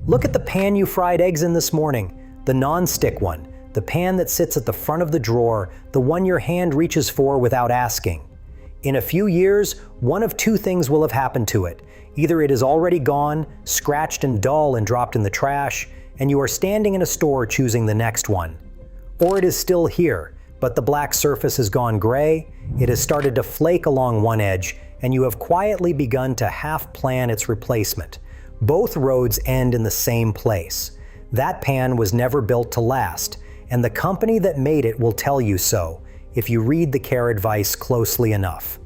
Look at the pan you fried eggs in this morning, the non-stick one, the pan that sits at the front of the drawer, the one your hand reaches for without asking. In a few years, one of two things will have happened to it. Either it is already gone, scratched and dull and dropped in the trash, and you are standing in a store choosing the next one. Or it is still here, but the black surface has gone gray, it has started to flake along one edge, and you have quietly begun to half-plan its replacement. Both roads end in the same place. That pan was never built to last, and the company that made it will tell you so, if you read the care advice closely enough.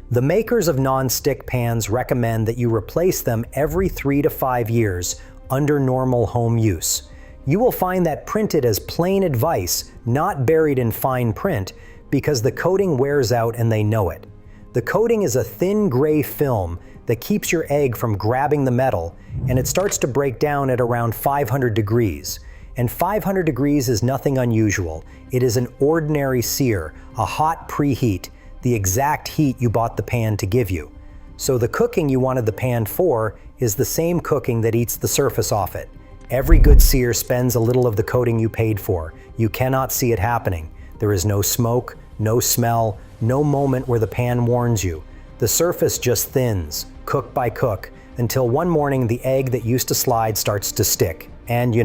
The makers of non-stick pans recommend that you replace them every 3 to 5 years under normal home use. You will find that printed as plain advice, not buried in fine print, because the coating wears out and they know it. The coating is a thin gray film that keeps your egg from grabbing the metal, and it starts to break down at around 500 degrees. And 500 degrees is nothing unusual. It is an ordinary sear, a hot preheat, the exact heat you bought the pan to give you. So the cooking you wanted the pan for is the same cooking that eats the surface off it. Every good sear spends a little of the coating you paid for. You cannot see it happening. There is no smoke, no smell, no moment where the pan warns you. The surface just thins, cook by cook, until one morning the egg that used to slide starts to stick. And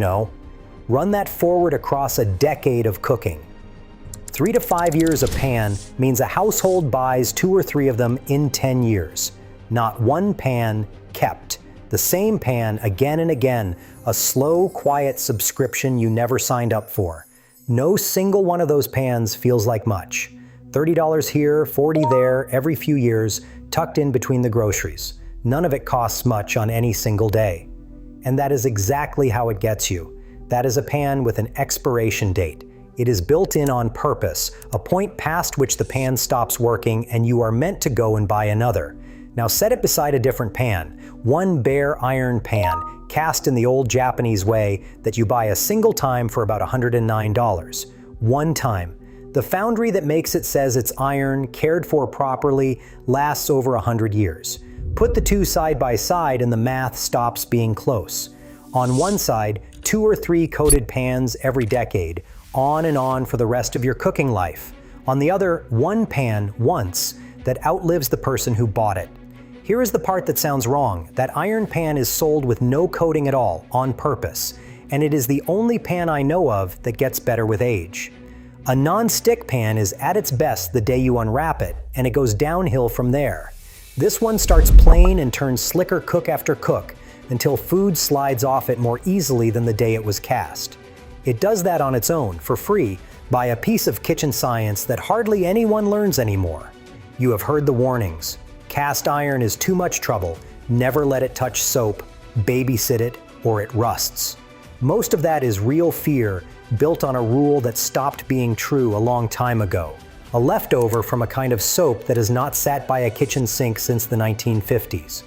run that forward across a decade of cooking. 3 to 5 years a pan means a household buys 2 or 3 of them in 10 years. Not one pan kept. The same pan again and again, a slow, quiet subscription you never signed up for. No single one of those pans feels like much. $30 here, $40 there, every few years, tucked in between the groceries. None of it costs much on any single day. And that is exactly how it gets you. That is a pan with an expiration date. It is built in on purpose, a point past which the pan stops working and you are meant to go and buy another. Now set it beside a different pan, one bare iron pan, cast in the old Japanese way that you buy a single time for about $109. One time. The foundry that makes it says it's iron, cared for properly, lasts over 100 years. Put the two side by side and the math stops being close. On one side, 2 or 3 coated pans every decade, on and on for the rest of your cooking life. On the other, one pan once that outlives the person who bought it. Here is the part that sounds wrong. That iron pan is sold with no coating at all, on purpose, and it is the only pan I know of that gets better with age. A non-stick pan is at its best the day you unwrap it, and it goes downhill from there. This one starts plain and turns slicker cook after cook, until food slides off it more easily than the day it was cast. It does that on its own, for free, by a piece of kitchen science that hardly anyone learns anymore. You have heard the warnings. Cast iron is too much trouble. Never let it touch soap, babysit it, or it rusts. Most of that is real fear, built on a rule that stopped being true a long time ago. A leftover from a kind of soap that has not sat by a kitchen sink since the 1950s.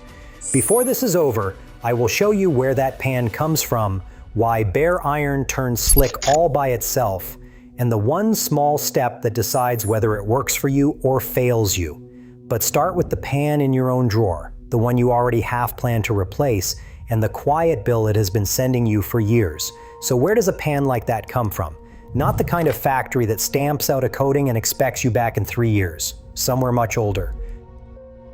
Before this is over, I will show you where that pan comes from, why bare iron turns slick all by itself, and the one small step that decides whether it works for you or fails you. But start with the pan in your own drawer, the one you already half plan to replace, and the quiet bill it has been sending you for years. So where does a pan like that come from? Not the kind of factory that stamps out a coating and expects you back in 3 years, somewhere much older.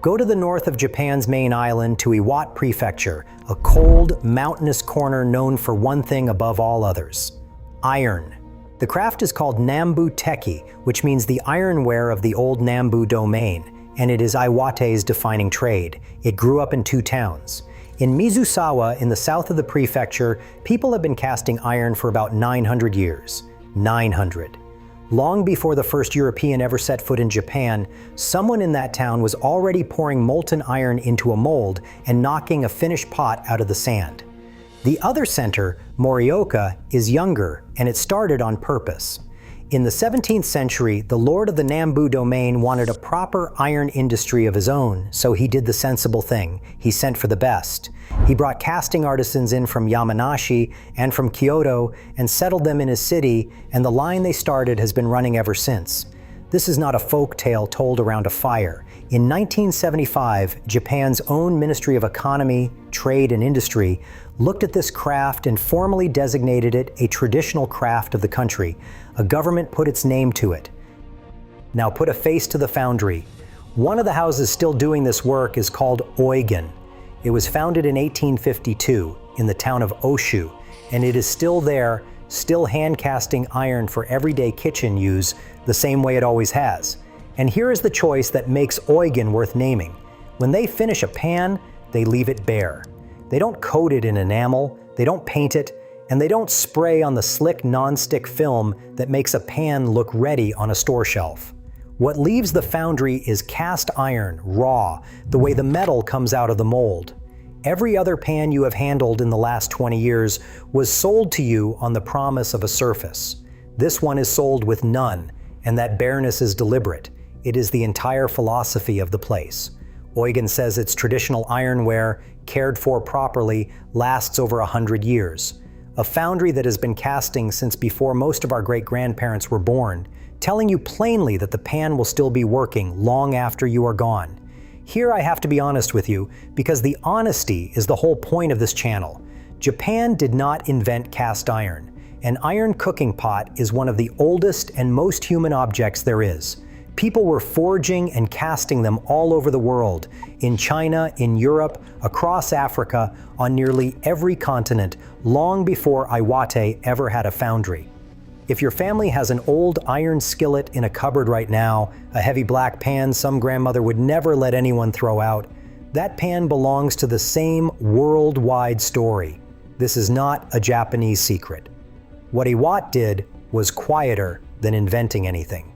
Go to the north of Japan's main island to Iwate Prefecture, a cold, mountainous corner known for one thing above all others: iron. The craft is called Nambu Tekki, which means the ironware of the old Nambu domain, and it is Iwate's defining trade. It grew up in 2 towns. In Mizusawa, in the south of the prefecture, people have been casting iron for about 900 years. 900. Long before the first European ever set foot in Japan, someone in that town was already pouring molten iron into a mold and knocking a finished pot out of the sand. The other center, Morioka, is younger, and it started on purpose. In the 17th century, the lord of the Nambu domain wanted a proper iron industry of his own, so he did the sensible thing. He sent for the best. He brought casting artisans in from Yamanashi and from Kyoto and settled them in his city, and the line they started has been running ever since. This is not a folk tale told around a fire. In 1975, Japan's own Ministry of Economy, Trade and Industry looked at this craft and formally designated it a traditional craft of the country. A government put its name to it. Now put a face to the foundry. One of the houses still doing this work is called Oigen. It was founded in 1852 in the town of Oshu, and it is still there, still hand casting iron for everyday kitchen use the same way it always has. And here is the choice that makes Oigen worth naming. When they finish a pan, they leave it bare. They don't coat it in enamel, they don't paint it, and they don't spray on the slick non-stick film that makes a pan look ready on a store shelf. What leaves the foundry is cast iron, raw, the way the metal comes out of the mold. Every other pan you have handled in the last 20 years was sold to you on the promise of a surface. This one is sold with none, and that bareness is deliberate. It is the entire philosophy of the place. Oigen says its traditional ironware, cared for properly, lasts over 100 years. A foundry that has been casting since before most of our great-grandparents were born, telling you plainly that the pan will still be working long after you are gone. Here I have to be honest with you, because the honesty is the whole point of this channel. Japan did not invent cast iron. An iron cooking pot is one of the oldest and most human objects there is. People were forging and casting them all over the world, in China, in Europe, across Africa, on nearly every continent, long before Iwate ever had a foundry. If your family has an old iron skillet in a cupboard right now, a heavy black pan some grandmother would never let anyone throw out, that pan belongs to the same worldwide story. This is not a Japanese secret. What Iwate did was quieter than inventing anything.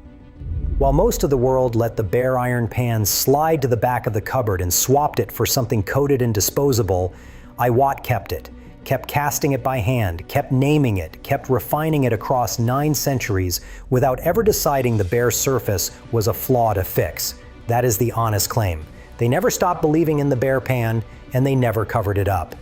While most of the world let the bare iron pan slide to the back of the cupboard and swapped it for something coated and disposable, Iwate kept it, kept casting it by hand, kept naming it, kept refining it across 9 centuries without ever deciding the bare surface was a flaw to fix. That is the honest claim. They never stopped believing in the bare pan, and they never covered it up.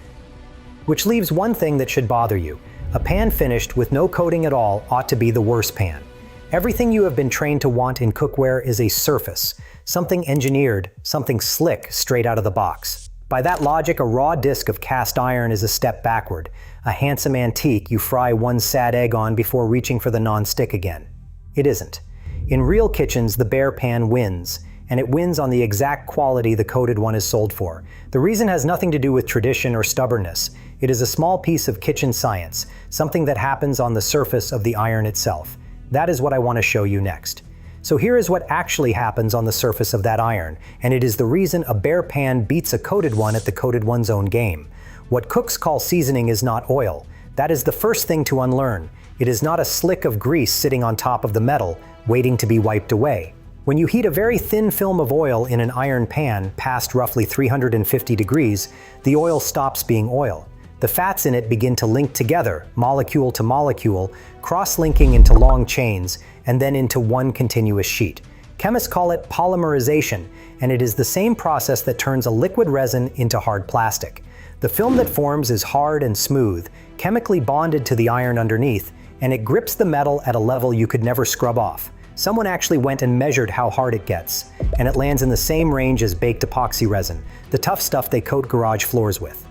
Which leaves one thing that should bother you. A pan finished with no coating at all ought to be the worst pan. Everything you have been trained to want in cookware is a surface, something engineered, something slick straight out of the box. By that logic, a raw disc of cast iron is a step backward, a handsome antique you fry one sad egg on before reaching for the non-stick again. It isn't. In real kitchens, the bare pan wins, and it wins on the exact quality the coated one is sold for. The reason has nothing to do with tradition or stubbornness. It is a small piece of kitchen science, something that happens on the surface of the iron itself. That is what I want to show you next. So here is what actually happens on the surface of that iron, and it is the reason a bare pan beats a coated one at the coated one's own game. What cooks call seasoning is not oil. That is the first thing to unlearn. It is not a slick of grease sitting on top of the metal, waiting to be wiped away. When you heat a very thin film of oil in an iron pan past roughly 350 degrees, the oil stops being oil. The fats in it begin to link together, molecule to molecule, cross-linking into long chains, and then into one continuous sheet. Chemists call it polymerization, and it is the same process that turns a liquid resin into hard plastic. The film that forms is hard and smooth, chemically bonded to the iron underneath, and it grips the metal at a level you could never scrub off. Someone actually went and measured how hard it gets, and it lands in the same range as baked epoxy resin, the tough stuff they coat garage floors with.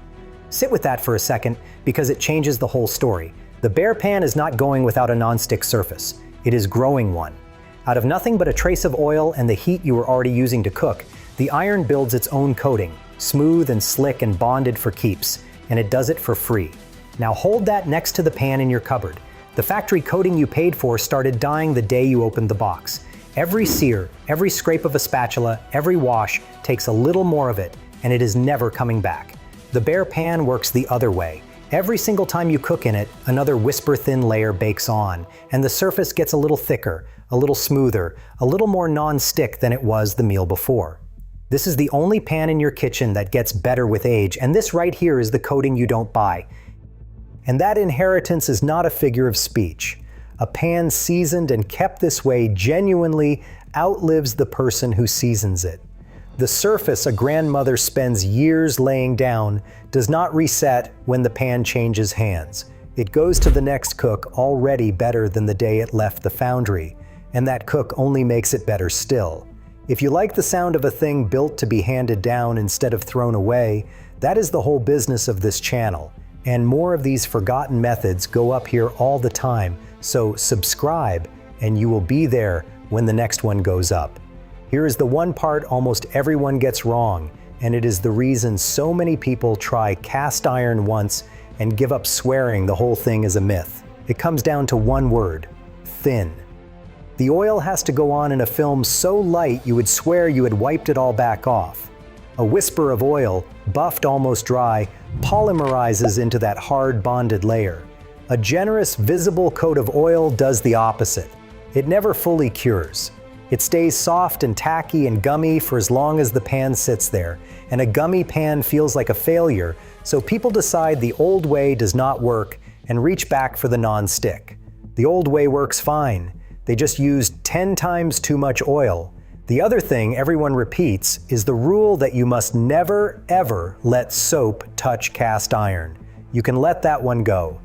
Sit with that for a second, because it changes the whole story. The bare pan is not going without a non-stick surface. It is growing one. Out of nothing but a trace of oil and the heat you were already using to cook, the iron builds its own coating, smooth and slick and bonded for keeps, and it does it for free. Now hold that next to the pan in your cupboard. The factory coating you paid for started dying the day you opened the box. Every sear, every scrape of a spatula, every wash takes a little more of it, and it is never coming back. The bare pan works the other way. Every single time you cook in it, another whisper-thin layer bakes on, and the surface gets a little thicker, a little smoother, a little more non-stick than it was the meal before. This is the only pan in your kitchen that gets better with age, and this right here is the coating you don't buy. And that inheritance is not a figure of speech. A pan seasoned and kept this way genuinely outlives the person who seasons it. The surface a grandmother spends years laying down does not reset when the pan changes hands. It goes to the next cook already better than the day it left the foundry, and that cook only makes it better still. If you like the sound of a thing built to be handed down instead of thrown away, that is the whole business of this channel. And more of these forgotten methods go up here all the time, so subscribe and you will be there when the next one goes up. Here is the one part almost everyone gets wrong, and it is the reason so many people try cast iron once and give up swearing the whole thing is a myth. It comes down to one word: thin. The oil has to go on in a film so light you would swear you had wiped it all back off. A whisper of oil, buffed almost dry, polymerizes into that hard bonded layer. A generous, visible coat of oil does the opposite. It never fully cures. It stays soft and tacky and gummy for as long as the pan sits there, and a gummy pan feels like a failure, so people decide the old way does not work and reach back for the non-stick. The old way works fine. They just used 10 times too much oil. The other thing everyone repeats is the rule that you must never, ever let soap touch cast iron. You can let that one go.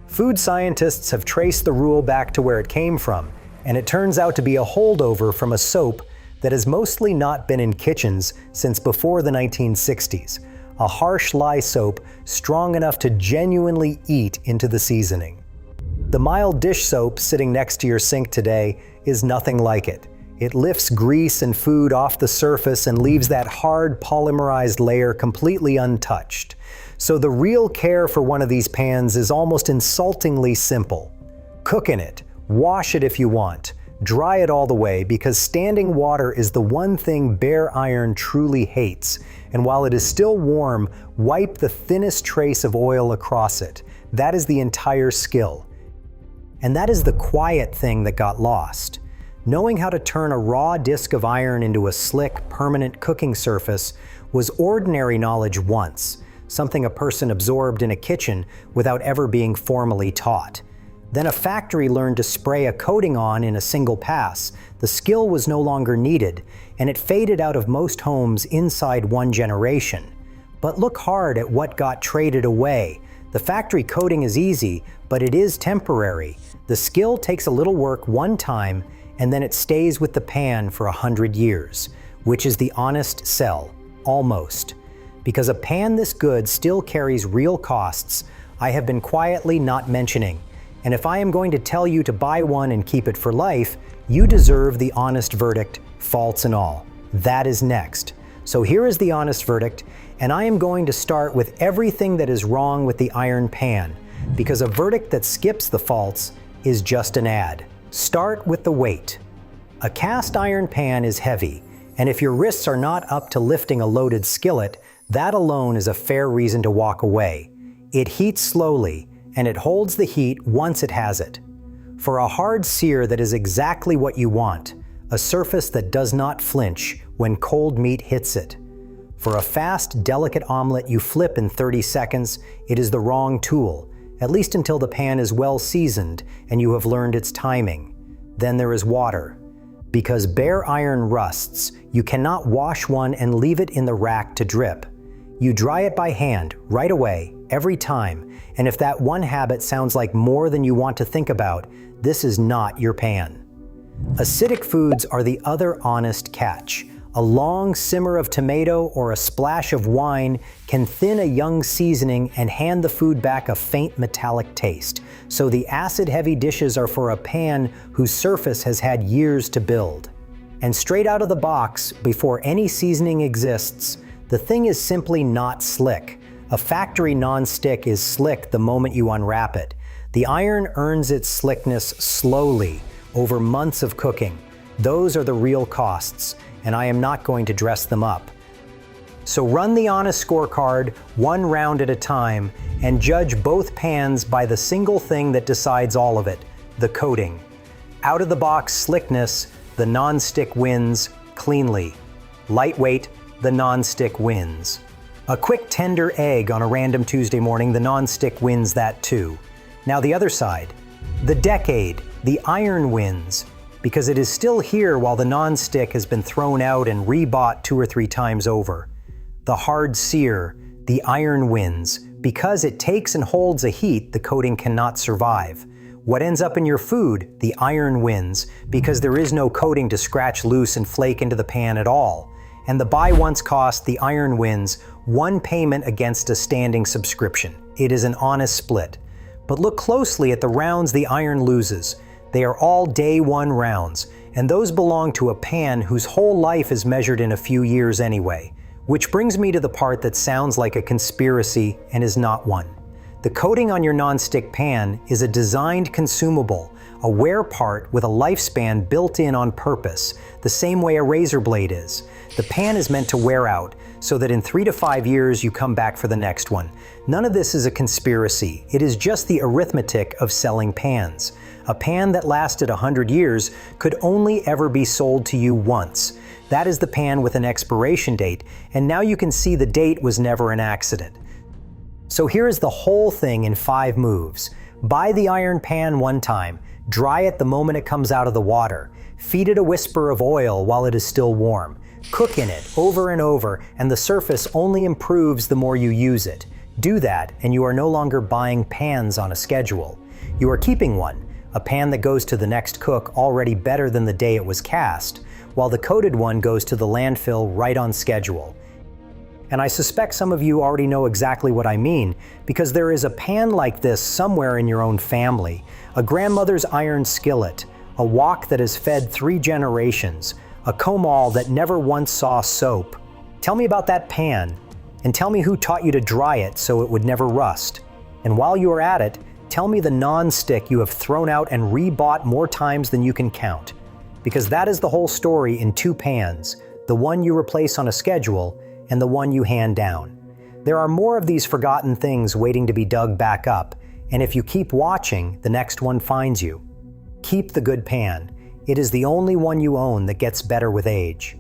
Food scientists have traced the rule back to where it came from, and it turns out to be a holdover from a soap that has mostly not been in kitchens since before the 1960s. A harsh lye soap strong enough to genuinely eat into the seasoning. The mild dish soap sitting next to your sink today is nothing like it. It lifts grease and food off the surface and leaves that hard polymerized layer completely untouched. So the real care for one of these pans is almost insultingly simple. Cook in it, wash it if you want, dry it all the way, because standing water is the one thing bare iron truly hates. And while it is still warm, wipe the thinnest trace of oil across it. That is the entire skill. And that is the quiet thing that got lost. Knowing how to turn a raw disc of iron into a slick, permanent cooking surface was ordinary knowledge once, something a person absorbed in a kitchen without ever being formally taught. Then a factory learned to spray a coating on in a single pass. The skill was no longer needed, and it faded out of most homes inside one generation. But look hard at what got traded away. The factory coating is easy, but it is temporary. The skill takes a little work one time, and then it stays with the pan for 100 years, which is the honest sell, almost. Because a pan this good still carries real costs I have been quietly not mentioning. And if I am going to tell you to buy one and keep it for life, you deserve the honest verdict, faults and all. That is next. So here is the honest verdict, and I am going to start with everything that is wrong with the iron pan, because a verdict that skips the faults is just an ad. Start with the weight. A cast iron pan is heavy, and if your wrists are not up to lifting a loaded skillet, that alone is a fair reason to walk away. It heats slowly, and it holds the heat once it has it. For a hard sear that is exactly what you want, a surface that does not flinch when cold meat hits it. For a fast, delicate omelet you flip in 30 seconds, it is the wrong tool, at least until the pan is well seasoned and you have learned its timing. Then there is water. Because bare iron rusts, you cannot wash one and leave it in the rack to drip. You dry it by hand, right away, every time, and if that one habit sounds like more than you want to think about, this is not your pan. Acidic foods are the other honest catch. A long simmer of tomato or a splash of wine can thin a young seasoning and hand the food back a faint metallic taste. So the acid-heavy dishes are for a pan whose surface has had years to build. And straight out of the box, before any seasoning exists, the thing is simply not slick. A factory non-stick is slick the moment you unwrap it. The iron earns its slickness slowly, over months of cooking. Those are the real costs, and I am not going to dress them up. So run the honest scorecard, one round at a time, and judge both pans by the single thing that decides all of it, the coating. Out of the box slickness, the non-stick wins cleanly. Lightweight, the non-stick wins. A quick tender egg on a random Tuesday morning, the non-stick wins that too. Now the other side. The decade, the iron wins, because it is still here while the non-stick has been thrown out and rebought 2 or 3 times over. The hard sear, the iron wins, because it takes and holds a heat the coating cannot survive. What ends up in your food? The iron wins, because there is no coating to scratch loose and flake into the pan at all. And the buy once cost, the iron wins, one payment against a standing subscription. It is an honest split. But look closely at the rounds the iron loses. They are all day one rounds, and those belong to a pan whose whole life is measured in a few years anyway. Which brings me to the part that sounds like a conspiracy and is not one. The coating on your nonstick pan is a designed consumable, a wear part with a lifespan built in on purpose, the same way a razor blade is. The pan is meant to wear out, so that in 3 to 5 years you come back for the next one. None of this is a conspiracy. It is just the arithmetic of selling pans. A pan that lasted 100 years could only ever be sold to you once. That is the pan with an expiration date, and now you can see the date was never an accident. So here is the whole thing in 5 moves. Buy the iron pan one time, dry it the moment it comes out of the water, feed it a whisper of oil while it is still warm, cook in it over and over, and the surface only improves the more you use it. Do that, and you are no longer buying pans on a schedule. You are keeping one, a pan that goes to the next cook already better than the day it was cast, while the coated one goes to the landfill right on schedule. And I suspect some of you already know exactly what I mean, because there is a pan like this somewhere in your own family, a grandmother's iron skillet, a wok that has fed 3 generations, a comal that never once saw soap. Tell me about that pan, and tell me who taught you to dry it so it would never rust. And while you are at it, tell me the non-stick you have thrown out and rebought more times than you can count. Because that is the whole story in 2 pans, the one you replace on a schedule and the one you hand down. There are more of these forgotten things waiting to be dug back up, and if you keep watching, the next one finds you. Keep the good pan. It is the only one you own that gets better with age.